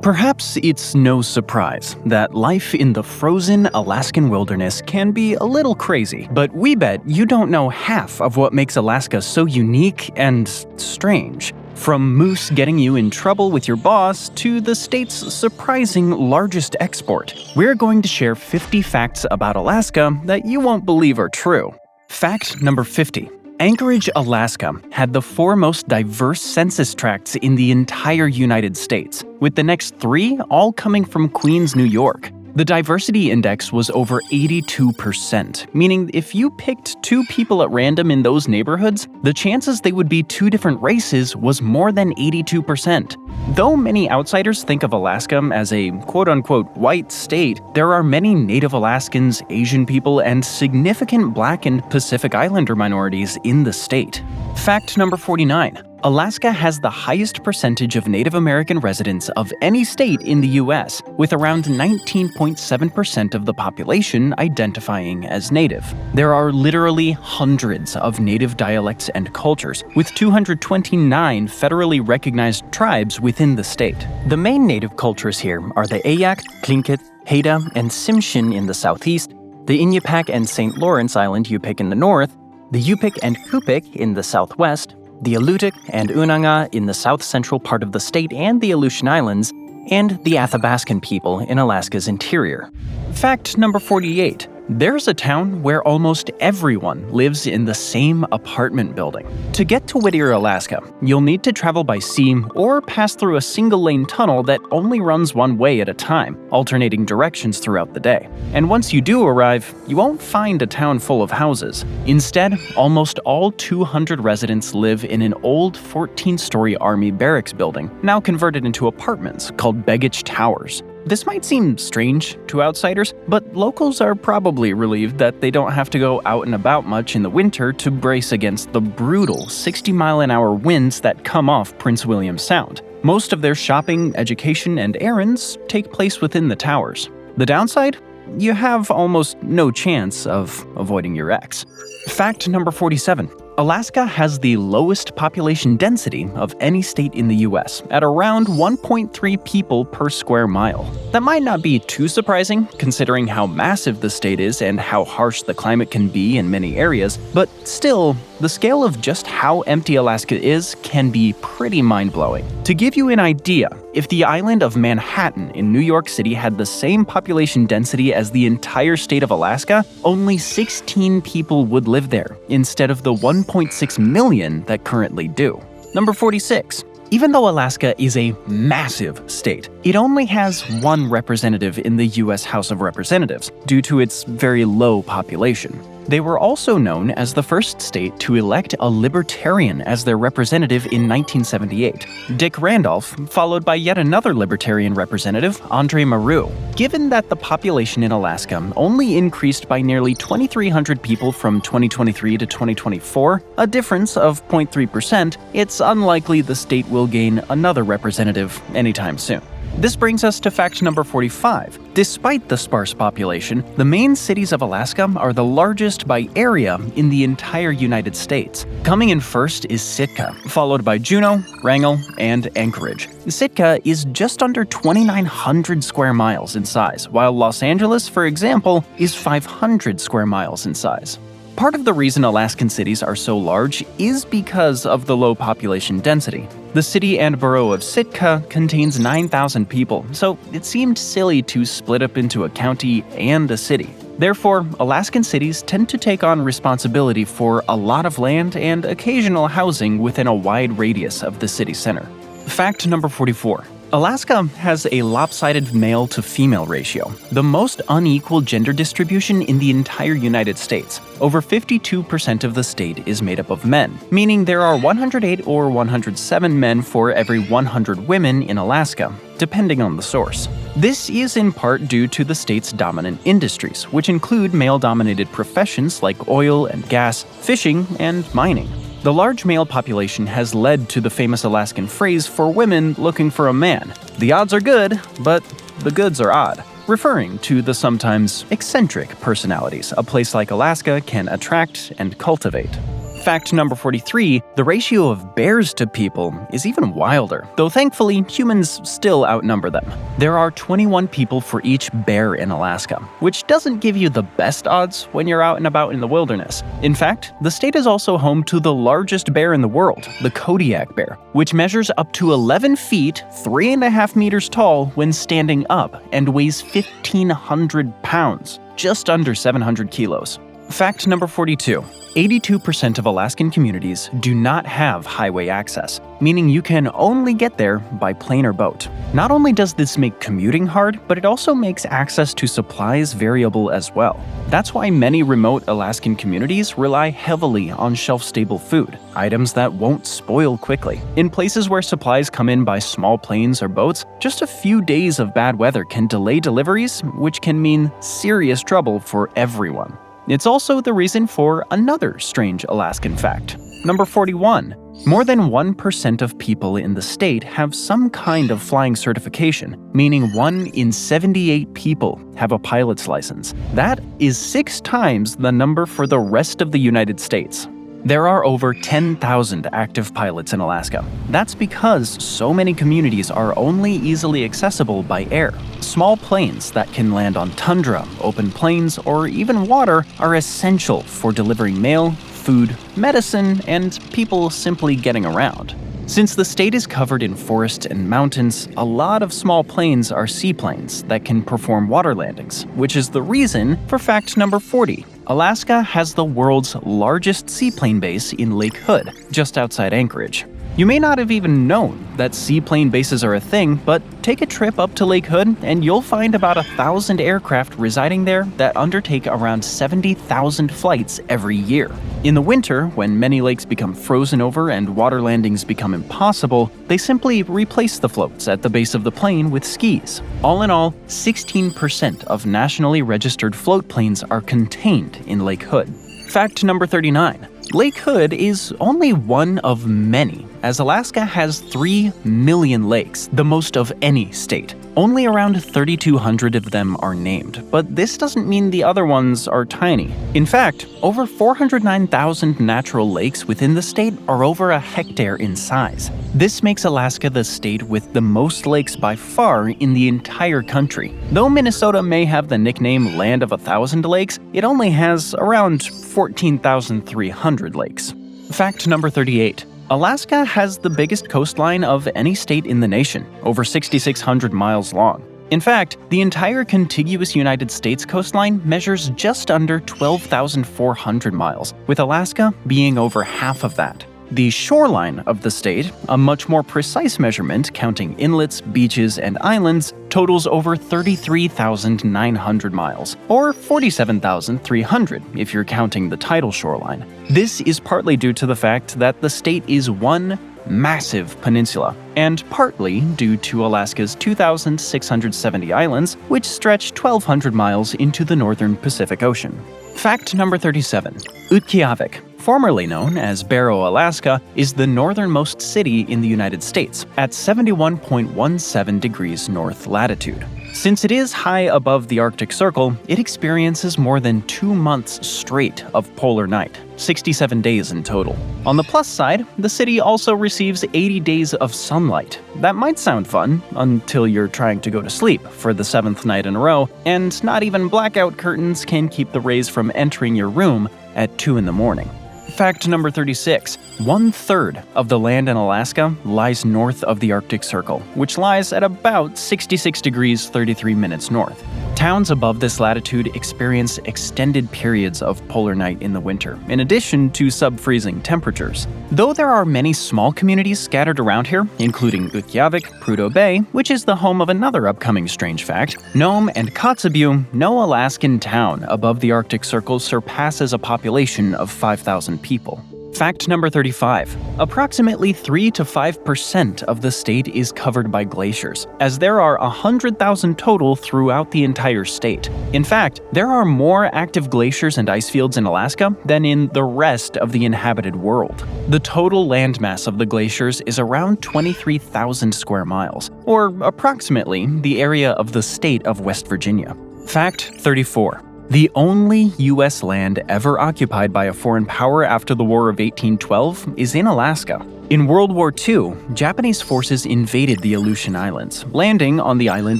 Perhaps it's no surprise that life in the frozen Alaskan wilderness can be a little crazy, but we bet you don't know half of what makes Alaska so unique and strange. From moose getting you in trouble with your boss to the state's surprising largest export, we're going to share 50 facts about Alaska that you won't believe are true. Fact number 50. Anchorage, Alaska had the 4 most diverse census tracts in the entire United States, with the next 3 all coming from Queens, New York. The diversity index was over 82%, meaning if you picked 2 people at random in those neighborhoods, the chances they would be 2 different races was more than 82%. Though many outsiders think of Alaska as a quote-unquote white state, there are many Native Alaskans, Asian people, and significant Black and Pacific Islander minorities in the state. Fact number 49. Alaska has the highest percentage of Native American residents of any state in the US, with around 19.7% of the population identifying as Native. There are literally hundreds of Native dialects and cultures, with 229 federally recognized tribes within the state. The main Native cultures here are the Eyak, Tlingit, Haida, and Tsimshian in the southeast, the Inupiaq and St. Lawrence Island Yupik in the north, the Yupik and Kupik in the southwest, the Alutiiq and Unanga in the south-central part of the state and the Aleutian Islands, and the Athabascan people in Alaska's interior. Fact number 48. There's a town where almost everyone lives in the same apartment building. To get to Whittier, Alaska, you'll need to travel by sea or pass through a single-lane tunnel that only runs one way at a time, alternating directions throughout the day. And once you do arrive, you won't find a town full of houses. Instead, almost all 200 residents live in an old 14-story Army barracks building, now converted into apartments called Begich Towers. This might seem strange to outsiders, but locals are probably relieved that they don't have to go out and about much in the winter to brace against the brutal 60-mile-an-hour winds that come off Prince William Sound. Most of their shopping, education, and errands take place within the towers. The downside? You have almost no chance of avoiding your ex. Fact number 47. Alaska has the lowest population density of any state in the US, at around 1.3 people per square mile. That might not be too surprising, considering how massive the state is and how harsh the climate can be in many areas, but still, the scale of just how empty Alaska is can be pretty mind-blowing. To give you an idea, if the island of Manhattan in New York City had the same population density as the entire state of Alaska, only 16 people would live there, instead of the 1.6 million that currently do. Number 46. Even though Alaska is a massive state, it only has 1 representative in the US House of Representatives, due to its very low population. They were also known as the first state to elect a libertarian as their representative in 1978, Dick Randolph, followed by yet another libertarian representative, Andre Maru. Given that the population in Alaska only increased by nearly 2,300 people from 2023 to 2024, a difference of 0.3%, it's unlikely the state will gain another representative anytime soon. This brings us to fact number 45. Despite the sparse population, the main cities of Alaska are the largest by area in the entire United States. Coming in first is Sitka, followed by Juneau, Wrangell, and Anchorage. Sitka is just under 2,900 square miles in size, while Los Angeles, for example, is 500 square miles in size. Part of the reason Alaskan cities are so large is because of the low population density. The city and borough of Sitka contains 9,000 people, so it seemed silly to split up into a county and a city. Therefore, Alaskan cities tend to take on responsibility for a lot of land and occasional housing within a wide radius of the city center. Fact number 44. Alaska has a lopsided male-to-female ratio, the most unequal gender distribution in the entire United States. Over 52% of the state is made up of men, meaning there are 108 or 107 men for every 100 women in Alaska, depending on the source. This is in part due to the state's dominant industries, which include male-dominated professions like oil and gas, fishing, and mining. The large male population has led to the famous Alaskan phrase for women looking for a man, "The odds are good, but the goods are odd," referring to the sometimes eccentric personalities a place like Alaska can attract and cultivate. Fact number 43, the ratio of bears to people is even wilder, though thankfully humans still outnumber them. There are 21 people for each bear in Alaska, which doesn't give you the best odds when you're out and about in the wilderness. In fact, the state is also home to the largest bear in the world, the Kodiak bear, which measures up to 11 feet, 3.5 meters tall when standing up and weighs 1,500 pounds, just under 700 kilos. Fact number 42. 82% of Alaskan communities do not have highway access, meaning you can only get there by plane or boat. Not only does this make commuting hard, but it also makes access to supplies variable as well. That's why many remote Alaskan communities rely heavily on shelf-stable food, items that won't spoil quickly. In places where supplies come in by small planes or boats, just a few days of bad weather can delay deliveries, which can mean serious trouble for everyone. It's also the reason for another strange Alaskan fact. Number 41. More than 1% of people in the state have some kind of flying certification, meaning 1 in 78 people have a pilot's license. That is 6 times the number for the rest of the United States. There are over 10,000 active pilots in Alaska. That's because so many communities are only easily accessible by air. Small planes that can land on tundra, open plains, or even water are essential for delivering mail, food, medicine, and people simply getting around. Since the state is covered in forest and mountains, a lot of small planes are seaplanes that can perform water landings, which is the reason for fact number 40. Alaska has the world's largest seaplane base in Lake Hood, just outside Anchorage. You may not have even known that seaplane bases are a thing, but take a trip up to Lake Hood and you'll find about 1,000 aircraft residing there that undertake around 70,000 flights every year. In the winter, when many lakes become frozen over and water landings become impossible, they simply replace the floats at the base of the plane with skis. All in all, 16% of nationally registered float planes are contained in Lake Hood. Fact number 39. Lake Hood is only one of many, as Alaska has 3 million lakes, the most of any state. Only around 3,200 of them are named, but this doesn't mean the other ones are tiny. In fact, over 409,000 natural lakes within the state are over a hectare in size. This makes Alaska the state with the most lakes by far in the entire country. Though Minnesota may have the nickname Land of 1,000 Lakes, it only has around 14,300 lakes. Fact number 38. Alaska has the biggest coastline of any state in the nation, over 6,600 miles long. In fact, the entire contiguous United States coastline measures just under 12,400 miles, with Alaska being over half of that. The shoreline of the state, a much more precise measurement counting inlets, beaches, and islands, totals over 33,900 miles, or 47,300 if you're counting the tidal shoreline. This is partly due to the fact that the state is one massive peninsula, and partly due to Alaska's 2,670 islands, which stretch 1,200 miles into the northern Pacific Ocean. Fact number 37. Utqiagvik, formerly known as Barrow, Alaska, is the northernmost city in the United States at 71.17 degrees north latitude. Since it is high above the Arctic Circle, it experiences more than 2 months straight of polar night, 67 days in total. On the plus side, the city also receives 80 days of sunlight. That might sound fun until you're trying to go to sleep for the 7th night in a row, and not even blackout curtains can keep the rays from entering your room at 2 in the morning. Fact number 36. 1/3 of the land in Alaska lies north of the Arctic Circle, which lies at about 66 degrees 33 minutes north. Towns above this latitude experience extended periods of polar night in the winter, in addition to sub-freezing temperatures. Though there are many small communities scattered around here, including Utqiagvik, Prudhoe Bay, which is the home of another upcoming strange fact, Nome and Kotzebue, no Alaskan town above the Arctic Circle surpasses a population of 5,000 people. Fact number 35. Approximately 3 to 5% of the state is covered by glaciers, as there are 100,000 total throughout the entire state. In fact, there are more active glaciers and ice fields in Alaska than in the rest of the inhabited world. The total landmass of the glaciers is around 23,000 square miles, or approximately the area of the state of West Virginia. Fact 34. The only U.S. land ever occupied by a foreign power after the War of 1812 is in Alaska. In World War II, Japanese forces invaded the Aleutian Islands, landing on the island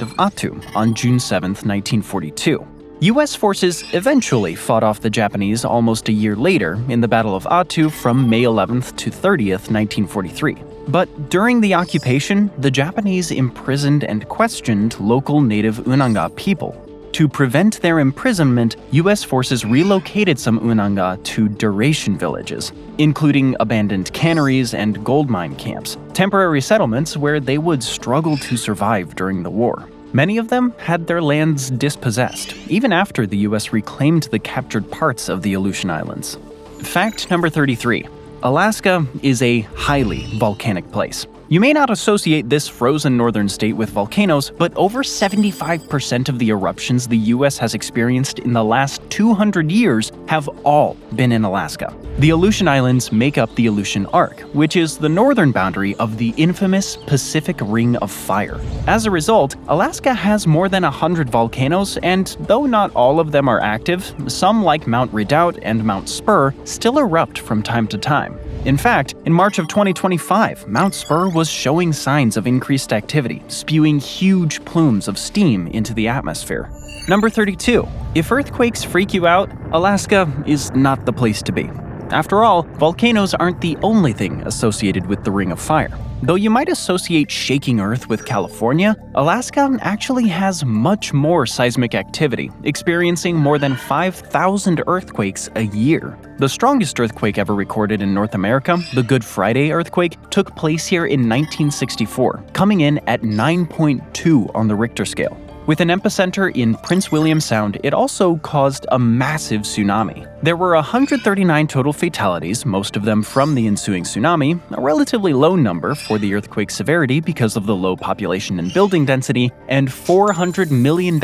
of Attu on June 7, 1942. U.S. forces eventually fought off the Japanese almost a year later in the Battle of Attu from May 11th to 30th, 1943. But during the occupation, the Japanese imprisoned and questioned local native Unanga people. To prevent their imprisonment, U.S. forces relocated some Unanga to duration villages, including abandoned canneries and gold mine camps, temporary settlements where they would struggle to survive during the war. Many of them had their lands dispossessed, even after the U.S. reclaimed the captured parts of the Aleutian Islands. Fact number 33. Alaska is a highly volcanic place. You may not associate this frozen northern state with volcanoes, but over 75% of the eruptions the U.S. has experienced in the last 200 years have all been in Alaska. The Aleutian Islands make up the Aleutian Arc, which is the northern boundary of the infamous Pacific Ring of Fire. As a result, Alaska has more than 100 volcanoes, and though not all of them are active, some like Mount Redoubt and Mount Spur still erupt from time to time. In fact, in March of 2025, Mount Spur was showing signs of increased activity, spewing huge plumes of steam into the atmosphere. Number 32. If earthquakes freak you out, Alaska is not the place to be. After all, volcanoes aren't the only thing associated with the Ring of Fire. Though you might associate shaking Earth with California, Alaska actually has much more seismic activity, experiencing more than 5,000 earthquakes a year. The strongest earthquake ever recorded in North America, the Good Friday earthquake, took place here in 1964, coming in at 9.2 on the Richter scale. With an epicenter in Prince William Sound, it also caused a massive tsunami. There were 139 total fatalities, most of them from the ensuing tsunami, a relatively low number for the earthquake's severity because of the low population and building density, and $400 million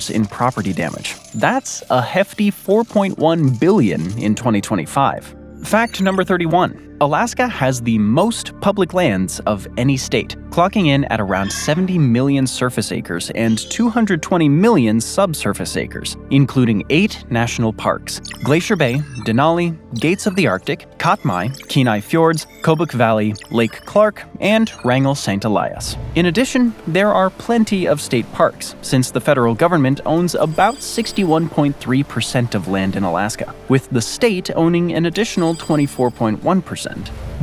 in property damage. That's a hefty $4.1 billion in 2025. Fact number 31. Alaska has the most public lands of any state, clocking in at around 70 million surface acres and 220 million subsurface acres, including 8 national parks: Glacier Bay, Denali, Gates of the Arctic, Katmai, Kenai Fjords, Kobuk Valley, Lake Clark, and Wrangell St. Elias. In addition, there are plenty of state parks, since the federal government owns about 61.3% of land in Alaska, with the state owning an additional 24.1%.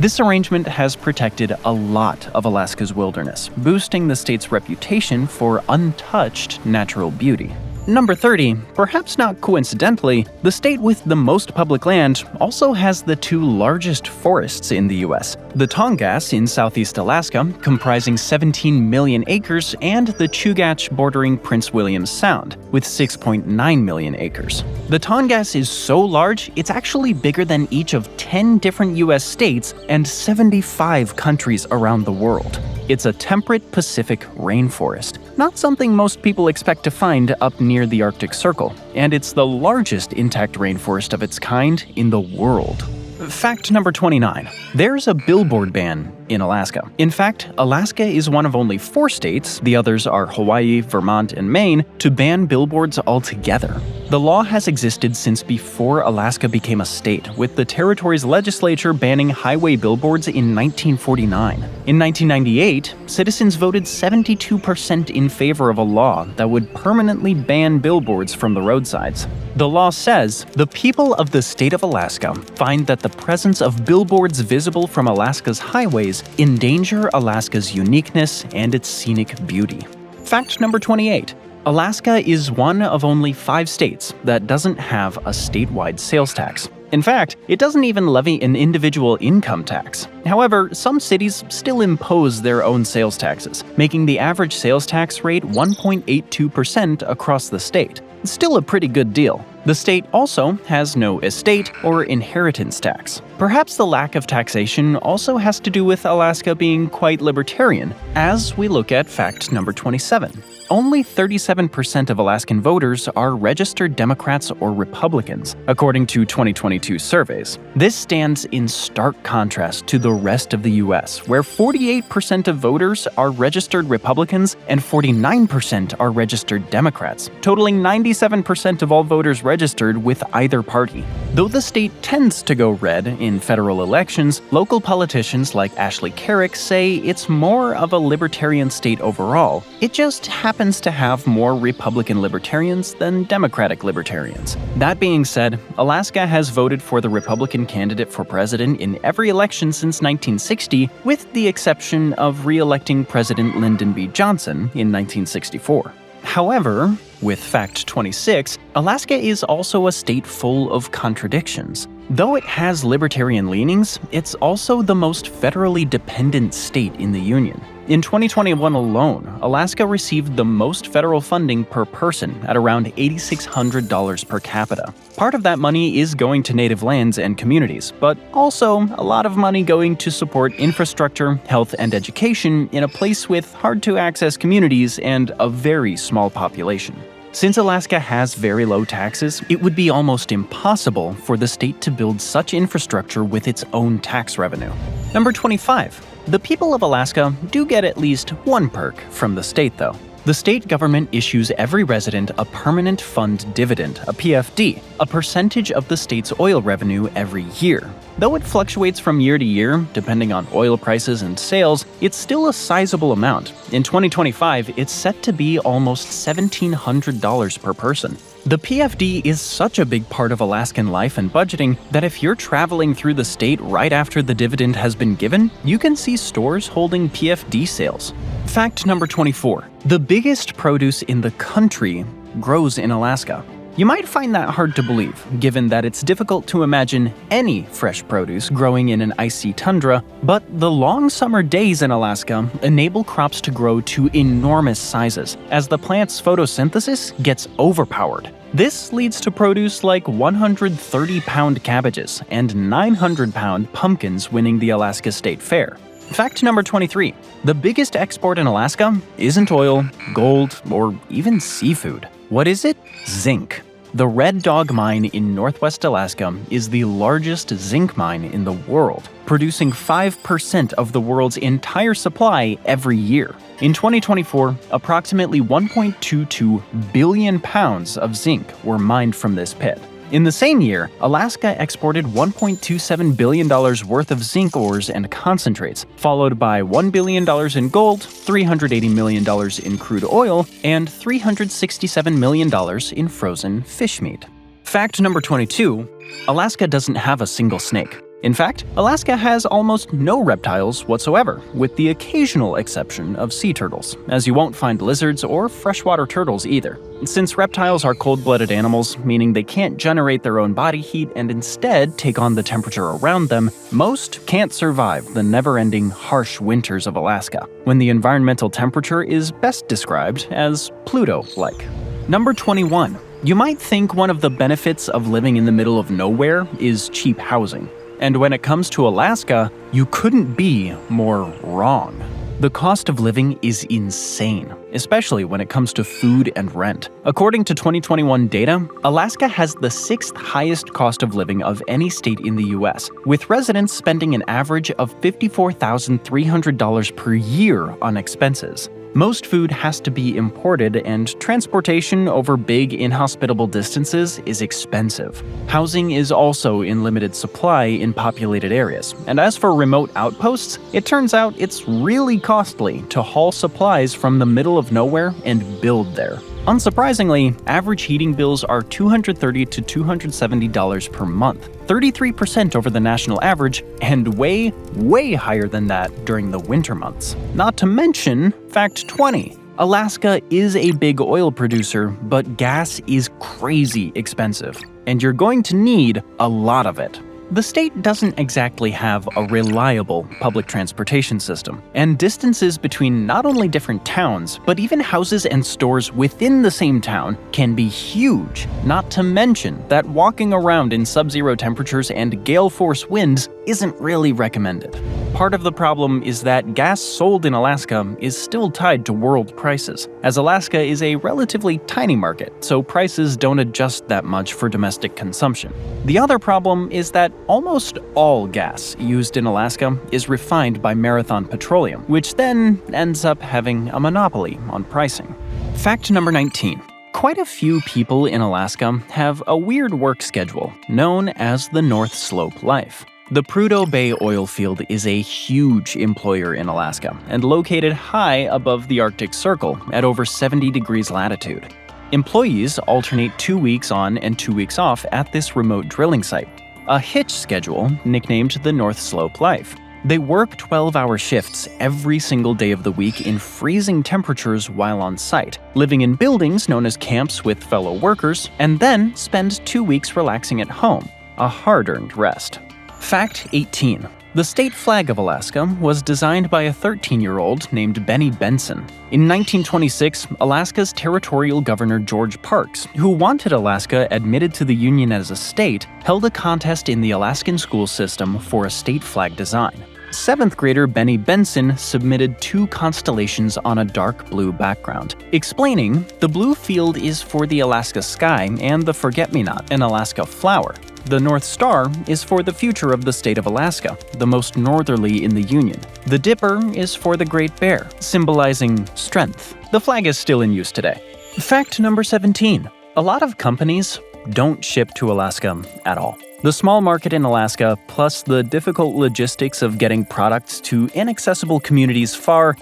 This arrangement has protected a lot of Alaska's wilderness, boosting the state's reputation for untouched natural beauty. Number 30, perhaps not coincidentally, the state with the most public land also has the 2 largest forests in the U.S. The Tongass in southeast Alaska, comprising 17 million acres, and the Chugach bordering Prince William Sound, with 6.9 million acres. The Tongass is so large, it's actually bigger than each of 10 different U.S. states and 75 countries around the world. It's a temperate Pacific rainforest, not something most people expect to find up near the Arctic Circle, and it's the largest intact rainforest of its kind in the world. Fact number 29. There's a billboard ban in Alaska. In fact, Alaska is one of only 4 states, the others are Hawaii, Vermont, and Maine, to ban billboards altogether. The law has existed since before Alaska became a state, with the territory's legislature banning highway billboards in 1949. In 1998, citizens voted 72% in favor of a law that would permanently ban billboards from the roadsides. The law says, the people of the state of Alaska find that the presence of billboards visible from Alaska's highways endanger Alaska's uniqueness and its scenic beauty. Fact number 28. Alaska is one of only 5 states that doesn't have a statewide sales tax. In fact, it doesn't even levy an individual income tax. However, some cities still impose their own sales taxes, making the average sales tax rate 1.82% across the state. It's still a pretty good deal. The state also has no estate or inheritance tax. Perhaps the lack of taxation also has to do with Alaska being quite libertarian, as we look at fact number 27. Only 37% of Alaskan voters are registered Democrats or Republicans, according to 2022 surveys. This stands in stark contrast to the rest of the US, where 48% of voters are registered Republicans and 49% are registered Democrats, totaling 97% of all voters registered with either party. Though the state tends to go red in federal elections, local politicians like Ashley Carrick say it's more of a libertarian state overall. It just happens to have more Republican libertarians than Democratic libertarians. That being said, Alaska has voted for the Republican candidate for president in every election since 1960, with the exception of re-electing President Lyndon B. Johnson in 1964. However, with fact 26, Alaska is also a state full of contradictions. Though it has libertarian leanings, it's also the most federally dependent state in the Union. In 2021 alone, Alaska received the most federal funding per person at around $8,600 per capita. Part of that money is going to native lands and communities, but also a lot of money going to support infrastructure, health, and education in a place with hard-to-access communities and a very small population. Since Alaska has very low taxes, it would be almost impossible for the state to build such infrastructure with its own tax revenue. Number 25. The people of Alaska do get at least one perk from the state, though. The state government issues every resident a permanent fund dividend, a PFD, a percentage of the state's oil revenue every year. Though it fluctuates from year to year, depending on oil prices and sales, it's still a sizable amount. In 2025, it's set to be almost $1,700 per person. The PFD is such a big part of Alaskan life and budgeting that if you're traveling through the state right after the dividend has been given, you can see stores holding PFD sales. Fact number 24. The biggest produce in the country grows in Alaska. You might find that hard to believe, given that it's difficult to imagine any fresh produce growing in an icy tundra, but the long summer days in Alaska enable crops to grow to enormous sizes, as the plant's photosynthesis gets overpowered. This leads to produce like 130-pound cabbages and 900-pound pumpkins winning the Alaska State Fair. Fact number 23. The biggest export in Alaska isn't oil, gold, or even seafood. What is it? Zinc. The Red Dog Mine in northwest Alaska is the largest zinc mine in the world, producing 5% of the world's entire supply every year. In 2024, approximately 1.22 billion pounds of zinc were mined from this pit. In the same year, Alaska exported $1.27 billion worth of zinc ores and concentrates, followed by $1 billion in gold, $380 million in crude oil, and $367 million in frozen fish meat. Fact number 22. Alaska doesn't have a single snake. In fact, Alaska has almost no reptiles whatsoever, with the occasional exception of sea turtles, as you won't find lizards or freshwater turtles either. Since reptiles are cold-blooded animals, meaning they can't generate their own body heat and instead take on the temperature around them, most can't survive the never-ending, harsh winters of Alaska, when the environmental temperature is best described as Pluto-like. Number 21. You might think one of the benefits of living in the middle of nowhere is cheap housing. And when it comes to Alaska, you couldn't be more wrong. The cost of living is insane, especially when it comes to food and rent. According to 2021 data, Alaska has the 6th highest cost of living of any state in the US, with residents spending an average of $54,300 per year on expenses. Most food has to be imported, and transportation over big, inhospitable distances is expensive. Housing is also in limited supply in populated areas, and as for remote outposts, it turns out it's really costly to haul supplies from the middle of nowhere and build there. Unsurprisingly, average heating bills are $230 to $270 per month, 33% over the national average, and way, way higher than that during the winter months. Not to mention, fact 20. Alaska is a big oil producer, but gas is crazy expensive, and you're going to need a lot of it. The state doesn't exactly have a reliable public transportation system, and distances between not only different towns, but even houses and stores within the same town can be huge, not to mention that walking around in sub-zero temperatures and gale-force winds isn't really recommended. Part of the problem is that gas sold in Alaska is still tied to world prices, as Alaska is a relatively tiny market, so prices don't adjust that much for domestic consumption. The other problem is that almost all gas used in Alaska is refined by Marathon Petroleum, which then ends up having a monopoly on pricing. Fact number 19. Quite a few people in Alaska have a weird work schedule known as the North Slope life. The Prudhoe Bay oil field is a huge employer in Alaska and located high above the Arctic Circle at over 70 degrees latitude. Employees alternate 2 weeks on and 2 weeks off at this remote drilling site, a hitch schedule nicknamed the North Slope life. They work 12-hour shifts every single day of the week in freezing temperatures while on site, living in buildings known as camps with fellow workers, and then spend 2 weeks relaxing at home, a hard-earned rest. Fact 18. The state flag of Alaska was designed by a 13-year-old named Benny Benson. In 1926, Alaska's territorial governor George Parks, who wanted Alaska admitted to the Union as a state, held a contest in the Alaskan school system for a state flag design. 7th grader Benny Benson submitted 2 constellations on a dark blue background, explaining the blue field is for the Alaska sky and the forget-me-not, an Alaska flower. The North Star is for the future of the state of Alaska, the most northerly in the Union. The Dipper is for the Great Bear, symbolizing strength. The flag is still in use today. Fact number 17. A lot of companies don't ship to Alaska at all. The small market in Alaska, plus the difficult logistics of getting products to inaccessible communities far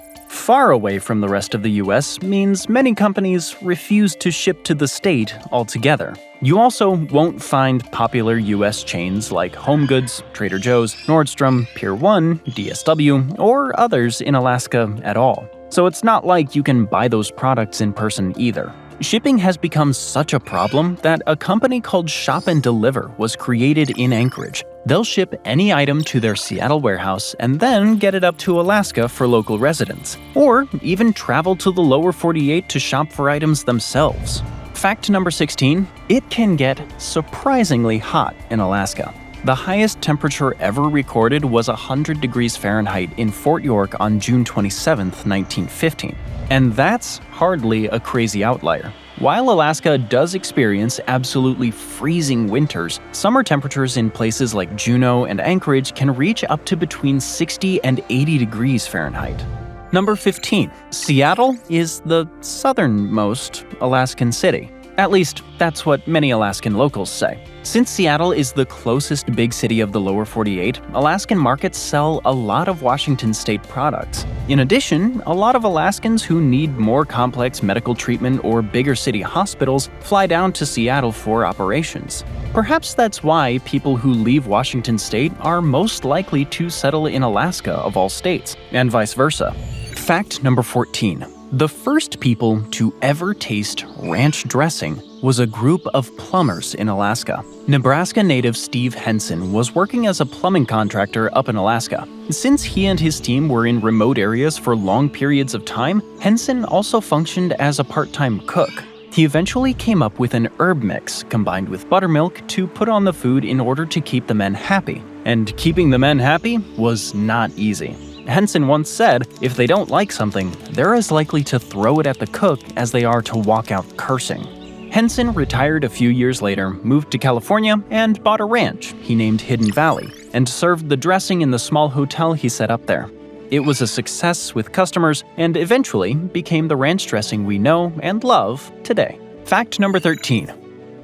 away from the rest of the US, means many companies refuse to ship to the state altogether. You also won't find popular US chains like HomeGoods, Trader Joe's, Nordstrom, Pier 1, DSW, or others in Alaska at all. So it's not like you can buy those products in person either. Shipping has become such a problem that a company called Shop and Deliver was created in Anchorage. They'll ship any item to their Seattle warehouse and then get it up to Alaska for local residents, or even travel to the lower 48 to shop for items themselves. Fact number 16, it can get surprisingly hot in Alaska. The highest temperature ever recorded was 100 degrees Fahrenheit in Fort York on June 27, 1915. And that's hardly a crazy outlier. While Alaska does experience absolutely freezing winters, summer temperatures in places like Juneau and Anchorage can reach up to between 60 and 80 degrees Fahrenheit. Number 15. Seattle is the southernmost Alaskan city. At least, that's what many Alaskan locals say. Since Seattle is the closest big city of the lower 48, Alaskan markets sell a lot of Washington state products. In addition, a lot of Alaskans who need more complex medical treatment or bigger city hospitals fly down to Seattle for operations. Perhaps that's why people who leave Washington state are most likely to settle in Alaska of all states, and vice versa. Fact number 14. The first people to ever taste ranch dressing was a group of plumbers in Alaska. Nebraska native Steve Henson was working as a plumbing contractor up in Alaska. Since he and his team were in remote areas for long periods of time, Henson also functioned as a part-time cook. He eventually came up with an herb mix combined with buttermilk to put on the food in order to keep the men happy. And keeping the men happy was not easy. Henson once said, if they don't like something, they're as likely to throw it at the cook as they are to walk out cursing. Henson retired a few years later, moved to California, and bought a ranch he named Hidden Valley, and served the dressing in the small hotel he set up there. It was a success with customers and eventually became the ranch dressing we know and love today. Fact number 13.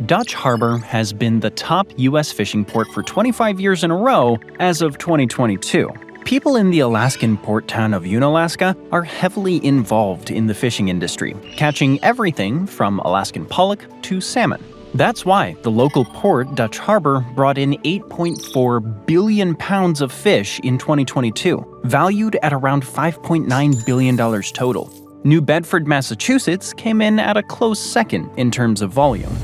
Dutch Harbor has been the top U.S. fishing port for 25 years in a row as of 2022. People in the Alaskan port town of Unalaska are heavily involved in the fishing industry, catching everything from Alaskan pollock to salmon. That's why the local port, Dutch Harbor, brought in 8.4 billion pounds of fish in 2022, valued at around $5.9 billion total. New Bedford, Massachusetts came in at a close second in terms of volume.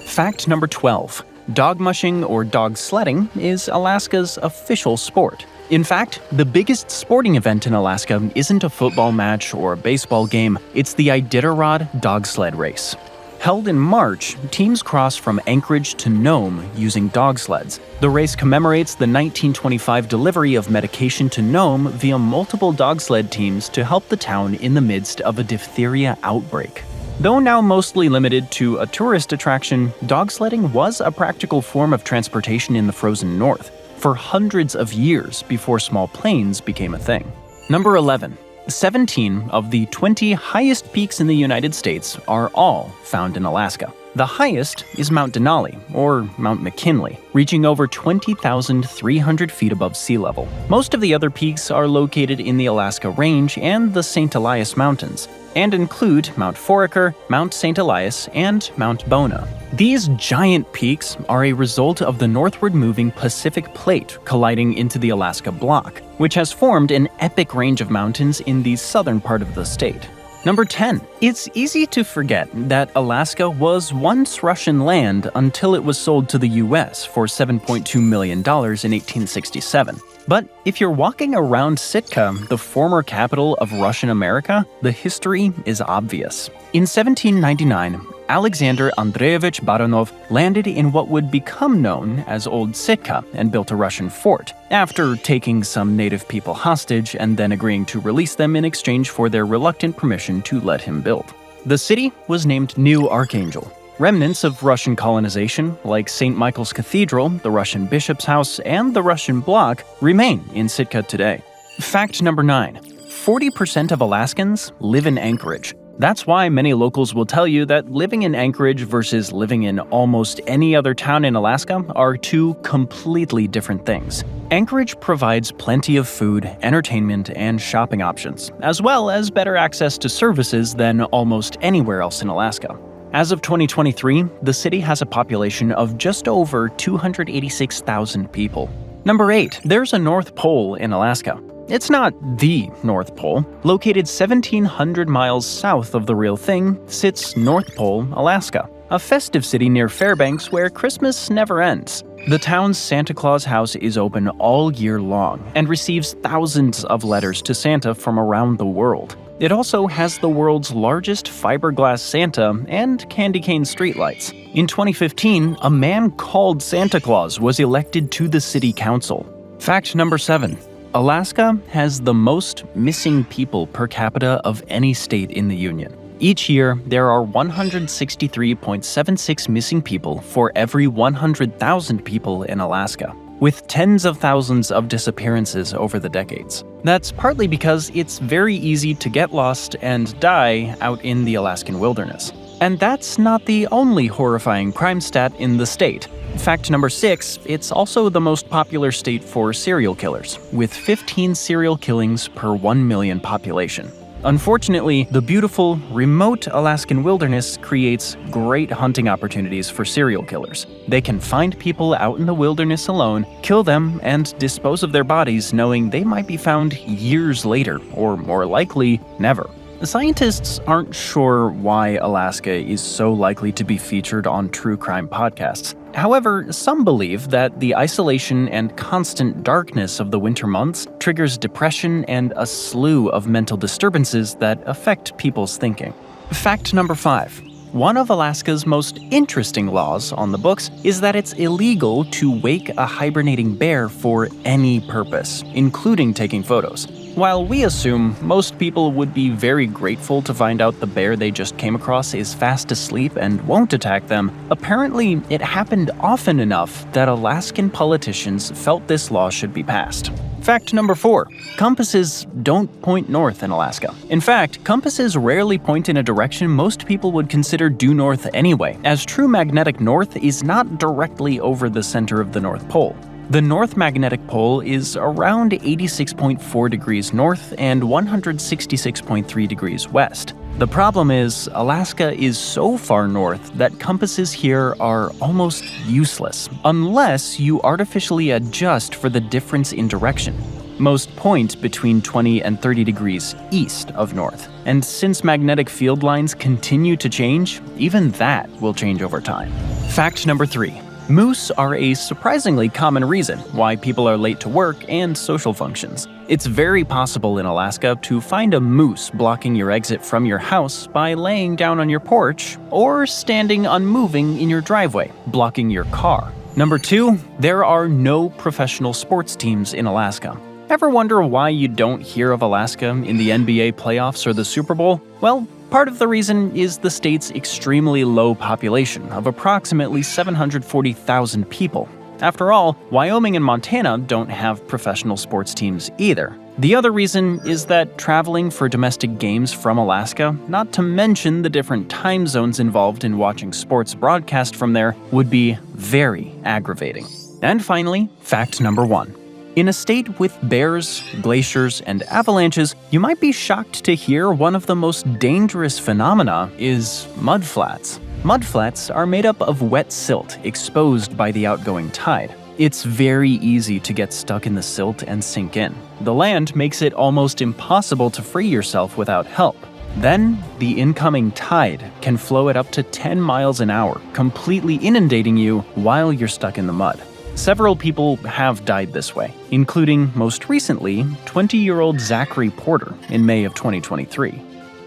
Fact number 12. Dog mushing or dog sledding is Alaska's official sport. In fact, the biggest sporting event in Alaska isn't a football match or a baseball game, it's the Iditarod dog sled race. Held in March, teams cross from Anchorage to Nome using dog sleds. The race commemorates the 1925 delivery of medication to Nome via multiple dog sled teams to help the town in the midst of a diphtheria outbreak. Though now mostly limited to a tourist attraction, dog sledding was a practical form of transportation in the frozen north for hundreds of years before small planes became a thing. Number 11. 17 of the 20 highest peaks in the United States are all found in Alaska. The highest is Mount Denali, or Mount McKinley, reaching over 20,300 feet above sea level. Most of the other peaks are located in the Alaska Range and the St. Elias Mountains, and include Mount Foraker, Mount St. Elias, and Mount Bona. These giant peaks are a result of the northward moving Pacific Plate colliding into the Alaska Block, which has formed an epic range of mountains in the southern part of the state. Number 10. It's easy to forget that Alaska was once Russian land until it was sold to the US for $7.2 million in 1867. But if you're walking around Sitka, the former capital of Russian America, the history is obvious. In 1799, Alexander Andreevich Baranov landed in what would become known as Old Sitka and built a Russian fort, after taking some native people hostage and then agreeing to release them in exchange for their reluctant permission to let him build. The city was named New Archangel. Remnants of Russian colonization, like St. Michael's Cathedral, the Russian Bishop's House, and the Russian Block, remain in Sitka today. Fact number 9. 40% of Alaskans live in Anchorage. That's why many locals will tell you that living in Anchorage versus living in almost any other town in Alaska are two completely different things. Anchorage provides plenty of food, entertainment, and shopping options, as well as better access to services than almost anywhere else in Alaska. As of 2023, the city has a population of just over 286,000 people. Number 8. There's a North Pole in Alaska. It's not the North Pole. Located 1,700 miles south of the real thing sits North Pole, Alaska, a festive city near Fairbanks where Christmas never ends. The town's Santa Claus house is open all year long and receives thousands of letters to Santa from around the world. It also has the world's largest fiberglass Santa and candy cane streetlights. In 2015, a man called Santa Claus was elected to the city council. Fact number 7. Alaska has the most missing people per capita of any state in the Union. Each year, there are 163.76 missing people for every 100,000 people in Alaska, with tens of thousands of disappearances over the decades. That's partly because it's very easy to get lost and die out in the Alaskan wilderness. And that's not the only horrifying crime stat in the state. Fact number 6, it's also the most popular state for serial killers, with 15 serial killings per 1 million population. Unfortunately, the beautiful, remote Alaskan wilderness creates great hunting opportunities for serial killers. They can find people out in the wilderness alone, kill them, and dispose of their bodies knowing they might be found years later, or more likely, never. Scientists aren't sure why Alaska is so likely to be featured on true crime podcasts. However, some believe that the isolation and constant darkness of the winter months triggers depression and a slew of mental disturbances that affect people's thinking. Fact number 5. One of Alaska's most interesting laws on the books is that it's illegal to wake a hibernating bear for any purpose, including taking photos. While we assume most people would be very grateful to find out the bear they just came across is fast asleep and won't attack them, apparently it happened often enough that Alaskan politicians felt this law should be passed. Fact number 4. Compasses don't point north in Alaska. In fact, compasses rarely point in a direction most people would consider due north anyway, as true magnetic north is not directly over the center of the North Pole. The North Magnetic Pole is around 86.4 degrees north and 166.3 degrees west. The problem is, Alaska is so far north that compasses here are almost useless, unless you artificially adjust for the difference in direction. Most point between 20 and 30 degrees east of north, and since magnetic field lines continue to change, even that will change over time. Fact number 3. Moose are a surprisingly common reason why people are late to work and social functions. It's very possible in Alaska to find a moose blocking your exit from your house by laying down on your porch or standing unmoving in your driveway, blocking your car. Number 2, there are no professional sports teams in Alaska. Ever wonder why you don't hear of Alaska in the NBA playoffs or the Super Bowl? Well, part of the reason is the state's extremely low population of approximately 740,000 people. After all, Wyoming and Montana don't have professional sports teams either. The other reason is that traveling for domestic games from Alaska, not to mention the different time zones involved in watching sports broadcast from there, would be very aggravating. And finally, fact number 1. In a state with bears, glaciers, and avalanches, you might be shocked to hear one of the most dangerous phenomena is mudflats. Mudflats are made up of wet silt exposed by the outgoing tide. It's very easy to get stuck in the silt and sink in. The land makes it almost impossible to free yourself without help. Then, the incoming tide can flow at up to 10 miles an hour, completely inundating you while you're stuck in the mud. Several people have died this way, including, most recently, 20-year-old Zachary Porter in May of 2023.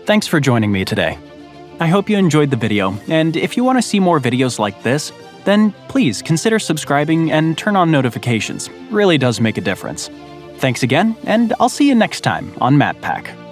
Thanks for joining me today. I hope you enjoyed the video, and if you want to see more videos like this, then please consider subscribing and turn on notifications. It really does make a difference. Thanks again, and I'll see you next time on MapPack.